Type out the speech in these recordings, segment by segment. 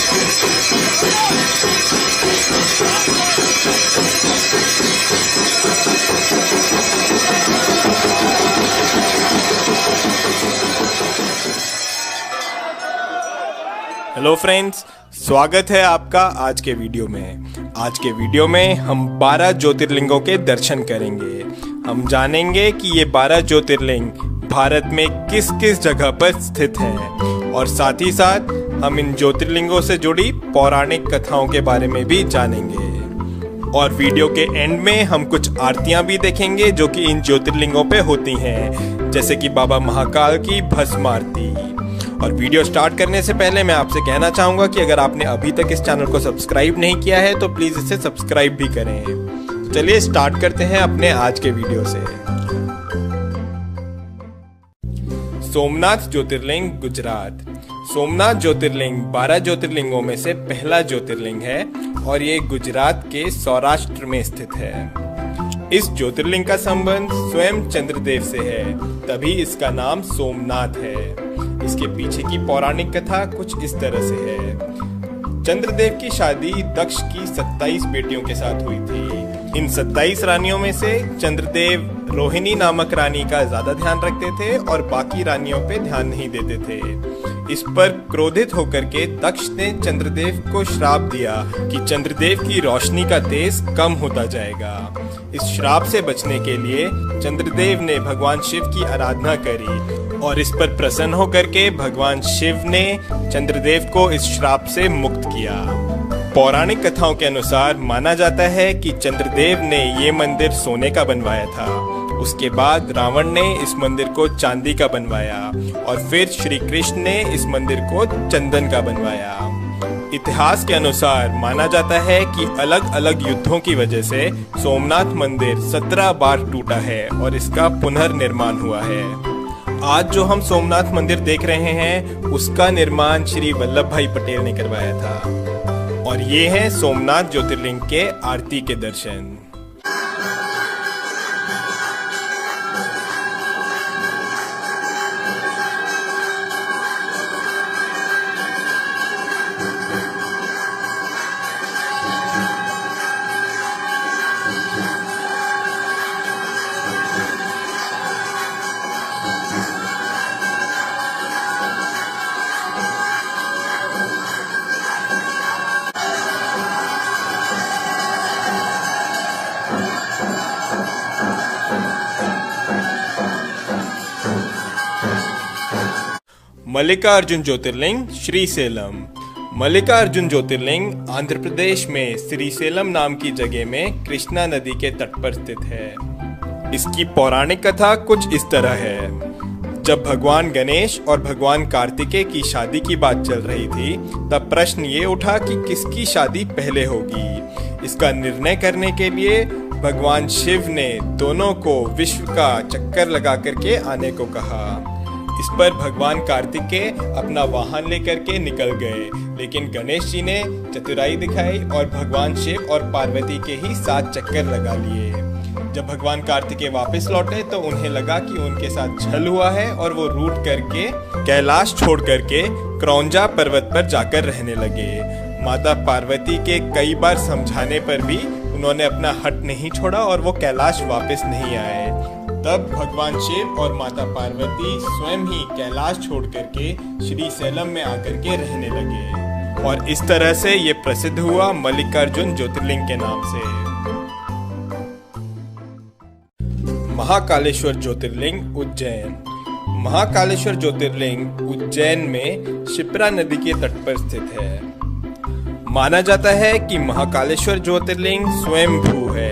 Hello friends, स्वागत है आपका आज के वीडियो में। आज के वीडियो में हम 12 ज्योतिर्लिंगों के दर्शन करेंगे। हम जानेंगे कि ये 12 ज्योतिर्लिंग भारत में किस किस जगह पर स्थित हैं और साथ ही साथ हम इन ज्योतिर्लिंगों से जुड़ी पौराणिक कथाओं के बारे में भी जानेंगे। और वीडियो के एंड में हम कुछ आरतियां भी देखेंगे जो कि इन ज्योतिर्लिंगों पे होती हैं, जैसे कि बाबा महाकाल की भस्म आरती। और वीडियो स्टार्ट करने से पहले मैं आपसे कहना चाहूँगा कि अगर आपने अभी तक इस चैनल को सब्सक्राइब नहीं किया है तो प्लीज़ इसे सब्सक्राइब भी करें। तो चलिए स्टार्ट करते हैं अपने आज के वीडियो से। सोमनाथ ज्योतिर्लिंग, गुजरात। सोमनाथ ज्योतिर्लिंग 12 ज्योतिर्लिंगों में से पहला ज्योतिर्लिंग है और ये गुजरात के सौराष्ट्र में स्थित है। इस ज्योतिर्लिंग का संबंध स्वयं चंद्रदेव से है, तभी इसका नाम सोमनाथ है। इसके पीछे की पौराणिक कथा कुछ इस तरह से है। चंद्रदेव की शादी दक्ष की 27 बेटियों के साथ हुई थी। इन 27 रानियों में से चंद्रदेव रोहिणी नामक रानी का ज्यादा ध्यान रखते थे और बाकी रानियों पे ध्यान नहीं देते थे। इस पर क्रोधित होकर के दक्ष ने चंद्रदेव को श्राप दिया कि चंद्रदेव की रोशनी का तेज कम होता जाएगा। इस श्राप से बचने के लिए चंद्रदेव ने भगवान शिव की आराधना करी और इस पर प्रसन्न होकर के भगवान शिव ने चंद्रदेव को इस श्राप से मुक्त किया। पौराणिक कथाओं के अनुसार माना जाता है कि चंद्रदेव ने ये मंदिर सोने का बनवाया था। उसके बाद रावण ने इस मंदिर को चांदी का बनवाया और फिर श्री कृष्ण ने इस मंदिर को चंदन का बनवाया। इतिहास के अनुसार माना जाता है कि अलग अलग युद्धों की वजह से सोमनाथ मंदिर 17 बार टूटा है और इसका पुनर्निर्माण हुआ है। आज जो हम सोमनाथ मंदिर देख रहे हैं उसका निर्माण श्री वल्लभ भाई पटेल ने करवाया था। और ये है सोमनाथ ज्योतिर्लिंग के आरती के दर्शन। मल्लिकार्जुन ज्योतिर्लिंग, श्रीसेलम। मल्लिकार्जुन ज्योतिर्लिंग आंध्र प्रदेश में श्रीसेलम नाम की जगह में कृष्णा नदी के तट पर स्थित है। इसकी पौराणिक कथा कुछ इस तरह है। जब भगवान गणेश और भगवान कार्तिकेय की शादी की बात चल रही थी तब प्रश्न ये उठा कि किसकी शादी पहले होगी। इसका निर्णय करने के लिए भगवान शिव ने दोनों को विश्व का चक्कर लगा करके आने को कहा। इस पर भगवान कार्तिकेय अपना वाहन लेकर के निकल गए, लेकिन गणेश जी ने चतुराई दिखाई और भगवान शिव और पार्वती के ही 7 चक्कर लगा लिए। जब भगवान कार्तिकेय वापस लौटे तो उन्हें लगा कि उनके साथ छल हुआ है और वो रूठ करके कैलाश छोड़ करके क्रौंजा पर्वत पर जाकर रहने लगे। माता पार्वती के कई बार समझाने पर भी उन्होंने अपना हट नहीं छोड़ा और वो कैलाश वापस नहीं आए। तब भगवान शिव और माता पार्वती स्वयं ही कैलाश छोड़ करके श्रीसेलम में आकर के रहने लगे और इस तरह से ये प्रसिद्ध हुआ मल्लिकार्जुन ज्योतिर्लिंग के नाम से। महाकालेश्वर ज्योतिर्लिंग, उज्जैन। महाकालेश्वर ज्योतिर्लिंग उज्जैन में शिप्रा नदी के तट पर स्थित है। माना जाता है कि महाकालेश्वर ज्योतिर्लिंग स्वयंभू है,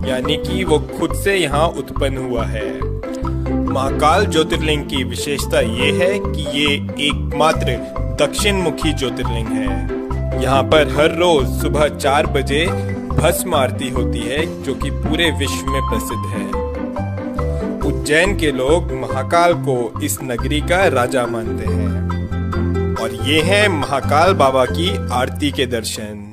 यानी कि वो खुद से यहाँ उत्पन्न हुआ है। महाकाल ज्योतिर्लिंग की विशेषता ये है कि ये एकमात्र दक्षिण मुखी ज्योतिर्लिंग है। यहाँ पर हर रोज सुबह 4 बजे भस्म आरती होती है जो कि पूरे विश्व में प्रसिद्ध है। उज्जैन के लोग महाकाल को इस नगरी का राजा मानते हैं। और ये है महाकाल बाबा की आरती के दर्शन।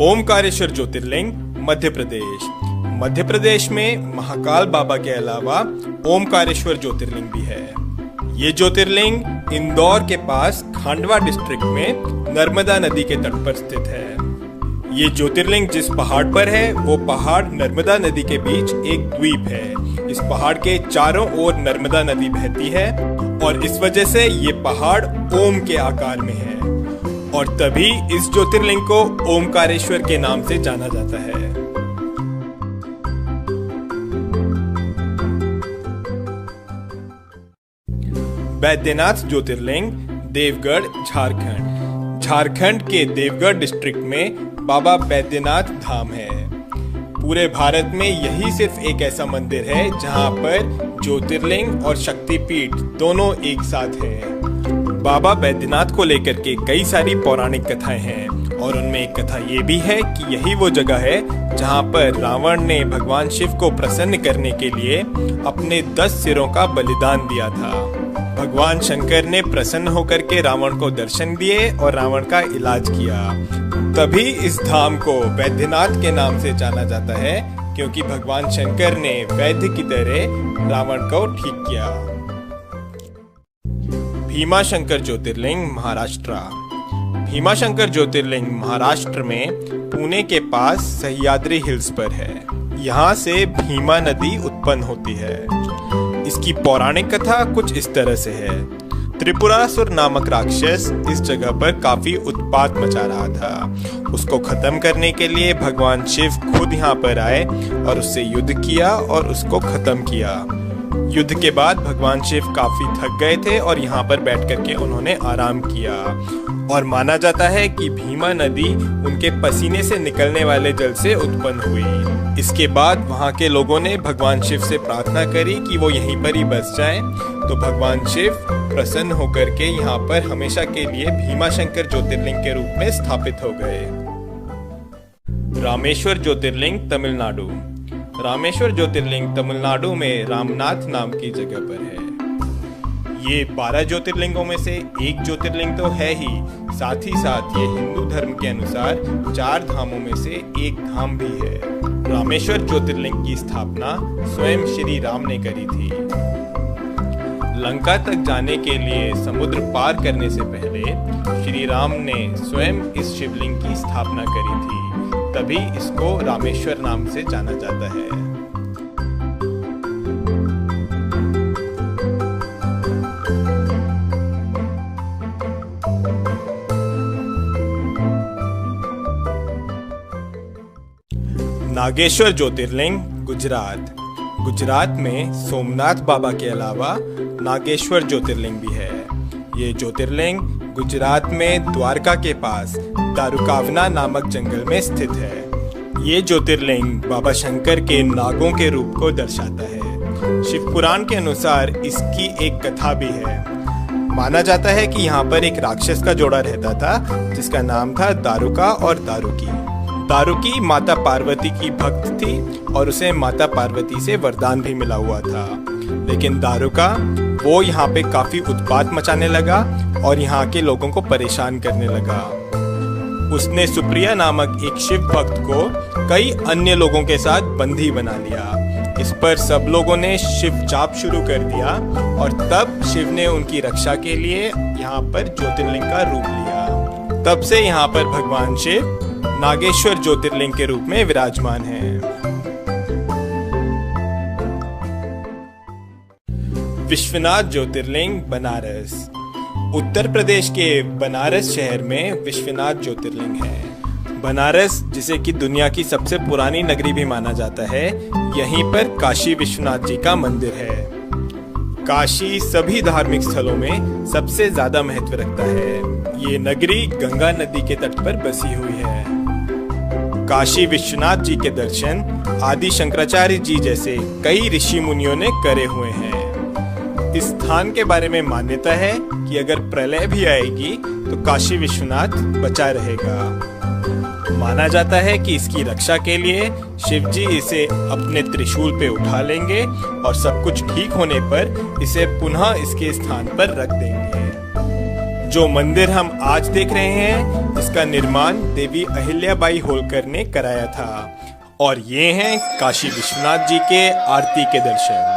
ओमकारेश्वर ज्योतिर्लिंग मध्य प्रदेश। मध्य प्रदेश में महाकाल बाबा के अलावा ओमकारेश्वर ज्योतिर्लिंग भी है। ये ज्योतिर्लिंग इंदौर के पास खांडवा डिस्ट्रिक्ट में नर्मदा नदी के तट पर स्थित है। ये ज्योतिर्लिंग जिस पहाड़ पर है वो पहाड़ नर्मदा नदी के बीच एक द्वीप है। इस पहाड़ के चारों ओर नर्मदा नदी बहती है और इस वजह से ये पहाड़ ओम के आकार में है और तभी इस ज्योतिर्लिंग को ओमकारेश्वर के नाम से जाना जाता है। बैद्यनाथ ज्योतिर्लिंग देवगढ़ झारखंड। झारखंड के देवगढ़ डिस्ट्रिक्ट में बाबा बैद्यनाथ धाम है। पूरे भारत में यही सिर्फ एक ऐसा मंदिर है जहां पर ज्योतिर्लिंग और शक्तिपीठ दोनों एक साथ हैं। बाबा बैद्यनाथ को लेकर के कई सारी पौराणिक कथाएं हैं और उनमें एक कथा ये भी है कि यही वो जगह है जहां पर रावण ने भगवान शिव को प्रसन्न करने के लिए अपने 10 सिरों का बलिदान दिया था। भगवान शंकर ने प्रसन्न होकर के रावण को दर्शन दिए और रावण का इलाज किया। तभी इस धाम को बैद्यनाथ के नाम से जाना जाता है क्योंकि भगवान शंकर ने वैद्य की तरह रावण को ठीक किया। भीमाशंकर ज्योतिर्लिंग महाराष्ट्र। भीमाशंकर ज्योतिर्लिंग महाराष्ट्र में पुणे के पास सह्याद्री हिल्स पर है। यहाँ से भीमा नदी उत्पन्न होती है। इसकी पौराणिक कथा कुछ इस तरह से है। त्रिपुरासुर नामक राक्षस इस जगह पर काफी उत्पात मचा रहा था। उसको खत्म करने के लिए भगवान शिव खुद यहाँ पर आए और उससे युद्ध किया और उसको खत्म किया। युद्ध के बाद भगवान शिव काफी थक गए थे और यहाँ पर बैठ करके उन्होंने आराम किया और माना जाता है कि भीमा नदी उनके पसीने से निकलने वाले जल से उत्पन्न हुई। इसके बाद वहाँ के लोगों ने भगवान शिव से प्रार्थना करी कि वो यहीं पर ही बस जाएं, तो भगवान शिव प्रसन्न होकर के यहाँ पर हमेशा के लिए भीमाशंकर ज्योतिर्लिंग के रूप में स्थापित हो गए। रामेश्वर ज्योतिर्लिंग तमिलनाडु। रामेश्वर ज्योतिर्लिंग तमिलनाडु में रामनाथ नाम की जगह पर है। ये 12 ज्योतिर्लिंगों में से एक ज्योतिर्लिंग तो है ही, साथ ही साथ ये हिंदू धर्म के अनुसार 4 धामों में से एक धाम भी है। रामेश्वर ज्योतिर्लिंग की स्थापना स्वयं श्री राम ने करी थी। लंका तक जाने के लिए समुद्र पार करने से पहले श्री राम ने स्वयं इस शिवलिंग की स्थापना करी थी, तभी इसको रामेश्वर नाम से जाना जाता है। नागेश्वर ज्योतिर्लिंग गुजरात। गुजरात में सोमनाथ बाबा के अलावा नागेश्वर ज्योतिर्लिंग भी है। ये ज्योतिर्लिंग गुजरात में द्वारका के पास दारुकावना नामक जंगल में स्थित है। ये ज्योतिर्लिंग बाबा शंकर के नागों के रूप को दर्शाता है। शिव पुराण के अनुसार इसकी एक कथा भी है। माना जाता है कि यहाँ पर एक राक्षस का जोड़ा रहता था जिसका नाम था दारुका और दारुकी। दारुकी माता पार्वती की भक्त थी और उसे माता पार्वती से वरदान भी मिला हुआ था, लेकिन दारुका वो यहाँ पे काफी उत्पात मचाने लगा और यहाँ के लोगों को परेशान करने लगा। उसने सुप्रिया नामक एक शिव भक्त को कई अन्य लोगों के साथ बंदी बना लिया। इस पर सब लोगों ने शिव जाप शुरू कर दिया और तब शिव ने उनकी रक्षा के लिए यहाँ पर ज्योतिर्लिंग का रूप लिया। तब से यहाँ पर भगवान शिव नागेश्वर ज्योतिर्लिंग के रूप में विराजमान हैं। विश्वनाथ ज्योतिर्लिंग बनारस। उत्तर प्रदेश के बनारस शहर में विश्वनाथ ज्योतिर्लिंग है। बनारस, जिसे कि दुनिया की सबसे पुरानी नगरी भी माना जाता है, यहीं पर काशी विश्वनाथ जी का मंदिर है। काशी सभी धार्मिक स्थलों में सबसे ज्यादा महत्व रखता है। ये नगरी गंगा नदी के तट पर बसी हुई है। काशी विश्वनाथ जी के दर्शन आदि शंकराचार्य जी जैसे कई ऋषि मुनियों ने करे हुए हैं। इस स्थान के बारे में मान्यता है कि अगर प्रलय भी आएगी तो काशी विश्वनाथ बचा रहेगा। माना जाता है कि इसकी रक्षा के लिए शिव जी इसे अपने त्रिशूल पे उठा लेंगे और सब कुछ ठीक होने पर इसे पुनः इसके स्थान पर रख देंगे। जो मंदिर हम आज देख रहे हैं, इसका निर्माण देवी अहिल्याबाई होलकर ने कराया था। और ये हैं काशी विश्वनाथ जी के आरती के दर्शन।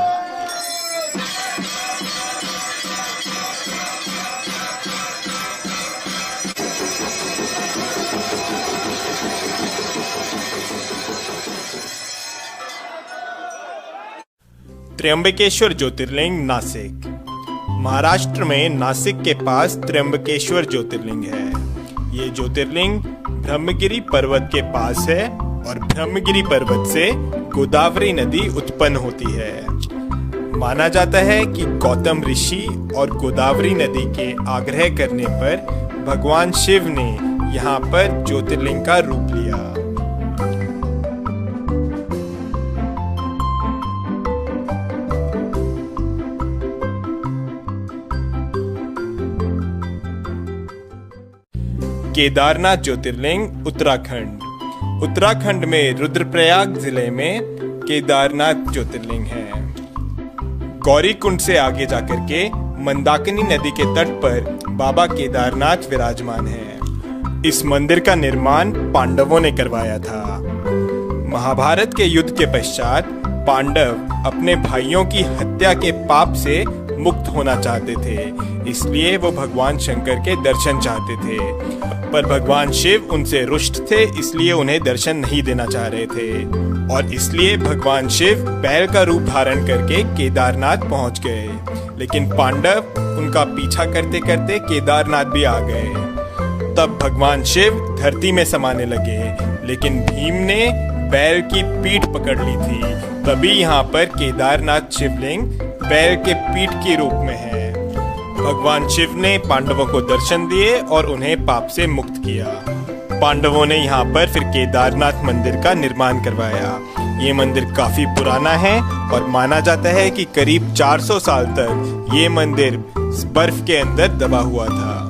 त्र्यंबकेश्वर ज्योतिर्लिंग नासिक। महाराष्ट्र में नासिक के पास त्र्यंबकेश्वर ज्योतिर्लिंग है। ये ज्योतिर्लिंग ब्रह्मगिरी पर्वत के पास है और ब्रह्मगिरी पर्वत से गोदावरी नदी उत्पन्न होती है। माना जाता है कि गौतम ऋषि और गोदावरी नदी के आग्रह करने पर भगवान शिव ने यहाँ पर ज्योतिर्लिंग का रूप लिया। केदारनाथ ज्योतिर्लिंग उत्तराखंड। उत्तराखंड में रुद्रप्रयाग जिले में केदारनाथ ज्योतिर्लिंग है। गौरीकुंड से आगे जाकर के मंदाकिनी नदी के तट पर बाबा केदारनाथ विराजमान है। इस मंदिर का निर्माण पांडवों ने करवाया था। महाभारत के युद्ध के पश्चात पांडव अपने भाइयों की हत्या के पाप से मुक्त होना चाहते थे, इसलिए वो भगवान शंकर के दर्शन चाहते थे। पर भगवान शिव उनसे रुष्ट थे, इसलिए उन्हें दर्शन नहीं देना चाह रहे थे और इसलिए भगवान शिव बैल का रूप धारण करके केदारनाथ पहुंच गए। लेकिन पांडव उनका पीछा करते करते केदारनाथ भी आ गए। तब भगवान शिव धरती में समाने लगे, लेकिन भीम ने बैल की पीठ पकड़ ली थी। तभी यहाँ पर केदारनाथ शिवलिंग बैल के पीठ के रूप में है। भगवान शिव ने पांडवों को दर्शन दिए और उन्हें पाप से मुक्त किया। पांडवों ने यहाँ पर फिर केदारनाथ मंदिर का निर्माण करवाया। ये मंदिर काफी पुराना है और माना जाता है कि करीब 400 साल तक ये मंदिर बर्फ के अंदर दबा हुआ था।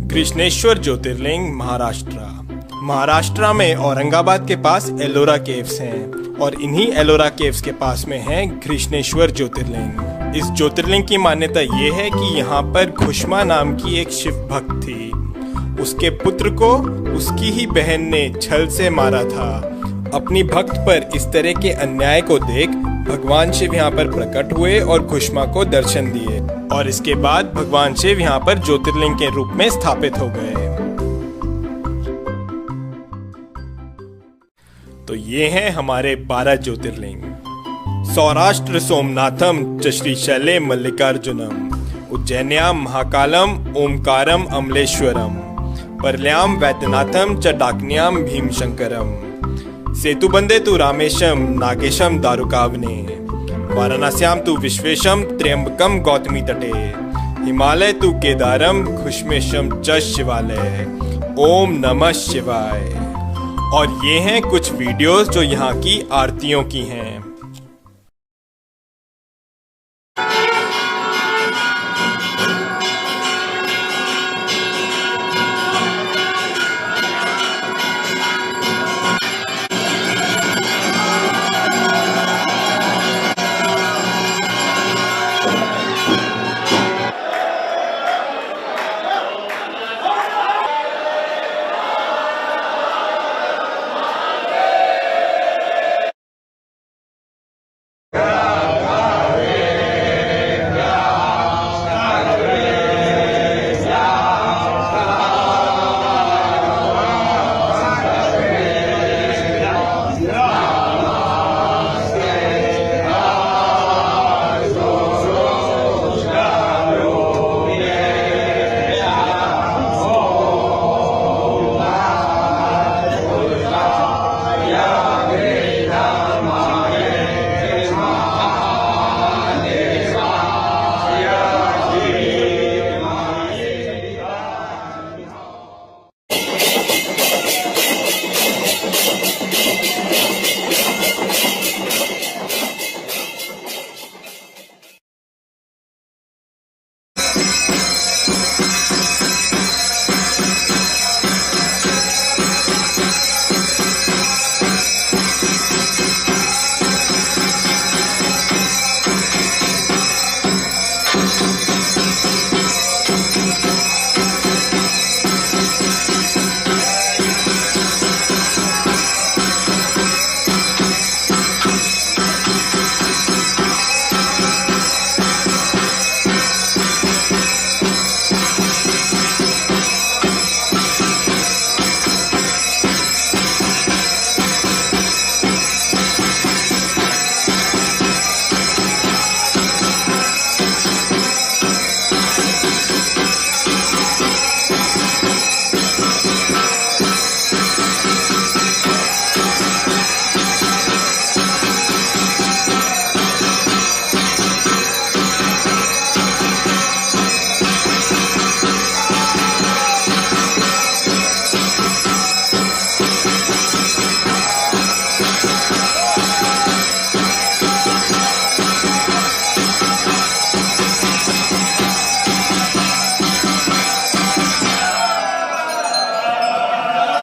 कृष्णेश्वर ज्योतिर्लिंग महाराष्ट्र। महाराष्ट्र में औरंगाबाद के पास एलोरा केव्स हैं और इन्हीं एलोरा केव्स के पास में है कृष्णेश्वर ज्योतिर्लिंग। इस ज्योतिर्लिंग की मान्यता ये है कि यहाँ पर घुष्मा नाम की एक शिव भक्त थी। उसके पुत्र को उसकी ही बहन ने छल से मारा था। अपनी भक्त पर इस तरह के अन्याय को देख भगवान शिव यहाँ पर प्रकट हुए और घुष्मा को दर्शन दिए और इसके बाद भगवान शिव यहाँ पर ज्योतिर्लिंग के रूप में स्थापित हो गए। तो ये हैं हमारे 12 ज्योतिर्लिंग। सौराष्ट्र सोमनाथम च श्रीशैले मल्लिकार्जुनम, उज्जैन्याम महाकालम ओमकारम अमलेश्वरम, परल्याम वैद्यनाथम च डाकन्याम भीमशंकरम, सेतुबंदे तु रामेशम नागेशम दारुकावने, वाराणस्याम तु विश्वेशम त्र्यंबकम गौतमी तटे, हिमालय तु केदारम घुष्मेशम च शिवालय। ओम नमः शिवाय। और ये हैं कुछ वीडियोस जो यहाँ की आरतियों की हैं।